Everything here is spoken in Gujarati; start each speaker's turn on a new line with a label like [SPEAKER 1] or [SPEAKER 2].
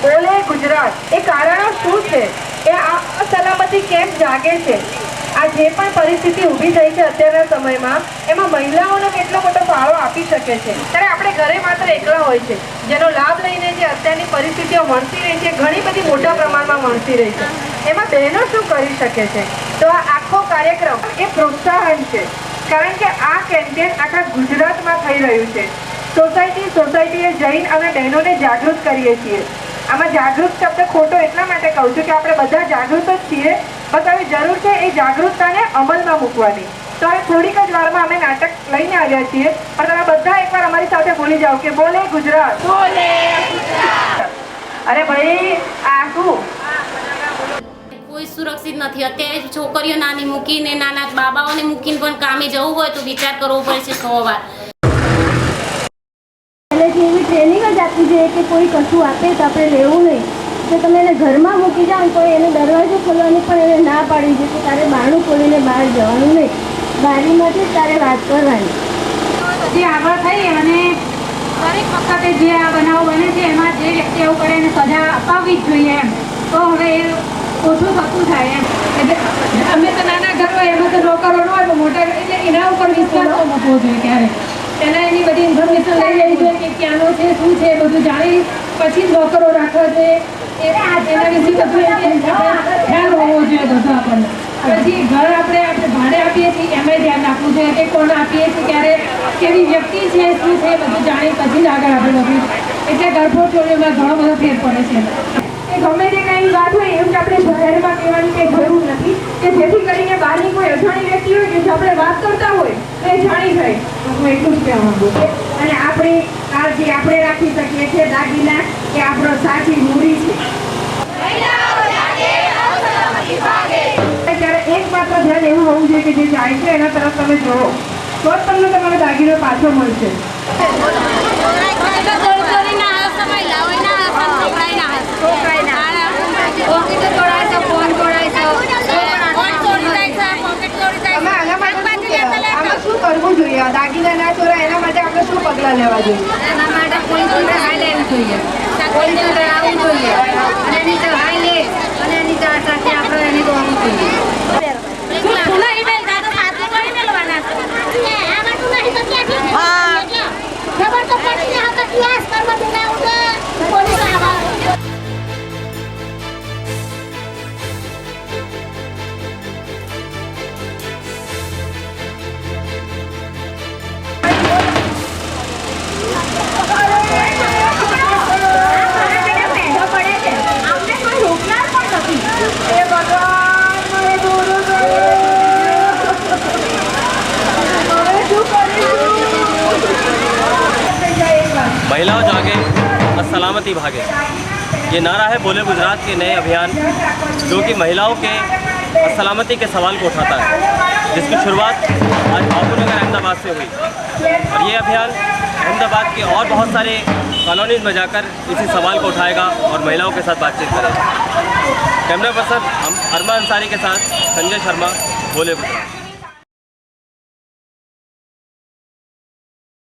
[SPEAKER 1] બોલે ગુજરાત એ કારણો શું છે? એ આ સલામતી કેમ જાગે છે? આ જે પણ પરિસ્થિતિ ઊભી થઈ છે અત્યારના સમયમાં, એમાં મહિલાઓનો કેટલો મોટો ફાળો આપી શકે છે? ત્યારે આપણે ઘરે માત્ર એકલા હોય છે, જેનો લાભ લઈને જે અત્યારની પરિસ્થિતિઓ મળતી રહી છે, ઘણી બધી મોટા પ્રમાણમાં મળતી રહી છે, એમાં બહેનો શું કરી શકે છે? તો આ આખો કાર્યક્રમ એ પ્રોત્સાહન છે, કારણ કે આ કેમ્પેન આખા ગુજરાતમાં થઈ રહ્યું છે. સોસાયટીએ જઈને અમે બહેનોને જાગૃત કરીએ છીએ. આમાં જાગૃત શબ્દ ખોટો એટલા માટે કહું છું કે આપણે બધા જાગૃત જ છીએ, બસ હવે જરૂર છે એ જાગૃતતાને અમલમાં મૂકવાની. તો હવે થોડીક જ વારમાં અમે નાટક લઈને આવ્યા છીએ, પણ તમે બધા એકવાર અમારી સાથે બોલી જાઓ કે બોલે ગુજરાત, બોલે ગુજરાત. અરે ભાઈ આ શું
[SPEAKER 2] કોઈ સુરક્ષિત નથી. અત્યારે છોકરીઓ નાની મૂકીને, નાના બાબાઓને મૂકીને પણ કામે જવું હોય તો વિચાર કરવો પડે છે 100 વાર.
[SPEAKER 3] એવી ટ્રેનિંગ જ આપવી જોઈએ કે કોઈ કશું આપે તો આપણે લેવું નહીં. જો તમે એને ઘરમાં મૂકી જાઓ તો એને દરવાજો ખોલવાની પણ એને ના પાડવી જોઈએ કે તારે બારણું ખોલીને બહાર જવાનું નહીં, બારીમાંથી જ તારે વાત કરવાની.
[SPEAKER 4] જે આગળ થઈ અને દરેક વખતે જે આ બનાવ બને છે એમાં જે વ્યક્તિ એવું કરે એને સજા અપાવવી જ જોઈએ એમ, તો હવે એ ઓછું થતું થાય એમ. એટલે અમે તો નાના ઘર હોય એમાં તો રોકડો ન હોય, મોટા એટલે એના ઉપર વિશ્વાસ મૂકવો જોઈએ. ક્યારે પહેલાં એની બધી ઇન્ફોર્મેશન લઈ લેવી જોઈએ કે ક્યાંનો છે, શું છે, બધું જાણી પછી જ લોકરો રાખવા જોઈએ. એના વિશે બધું ખ્યાલ હોવો જોઈએ બધું આપણને. પછી ઘર આપણે ભાડે આપીએ છીએ એમાં ધ્યાન રાખવું જોઈએ કે કોણ આપીએ છીએ, ક્યારે કેવી વ્યક્તિ છે, શું છે, બધું જાણી પછી જ આગળ આપણે બધું. એટલે ઘરફોડ ચોરીઓમાં ઘણો બધો ફેર પડે છે.
[SPEAKER 1] ગમે તે કઈ વાત હોય એવું કે આપણે જાહેરમાં કહેવાની કઈ જરૂર નથી, કે જેથી કરીને બહારની કોઈ અજાણી વ્યક્તિ હોય કે જો આપણે વાત કરતા હોય તો એ જાણી જાય. હું એટલું જ કહેવા માંગુ છું. અને આપણી કાળજી આપણે રાખી શકીએ છીએ. દાગીના એ આપણો સાચી મૂડી છે. ત્યારે એક માત્ર ધ્યાન એવું હોવું જોઈએ કે જે જાય છે એના તરફ તમે જોવો, તો જ તમને તમારો દાગીનો પાછો મળશે. શું કરવું જોઈએ? દાગીના ના ચોરાય એના માટે આપણે શું પગલાં લેવા જોઈએ?
[SPEAKER 4] એના માટે પોલીસને હાઈ લેવી જોઈએ, પોલીસને આવવું જોઈએ અને એની તો હાઈ લે અને એની સાથે આપણે એની દોડવું જોઈએ.
[SPEAKER 5] महिलाओं जागे और सलामती भागे, ये नारा है बोले गुजरात के नए अभियान, जो कि महिलाओं के सलामती के सवाल को उठाता है, जिसकी शुरुआत आज बापूनगर अहमदाबाद से हुई। और ये अभियान अहमदाबाद के और बहुत सारे कॉलोनीज में जाकर इसी सवाल को उठाएगा और महिलाओं के साथ बातचीत करेगा। कैमरा पर्सन अरमा अंसारी के साथ संजय शर्मा, बोले गुजरात।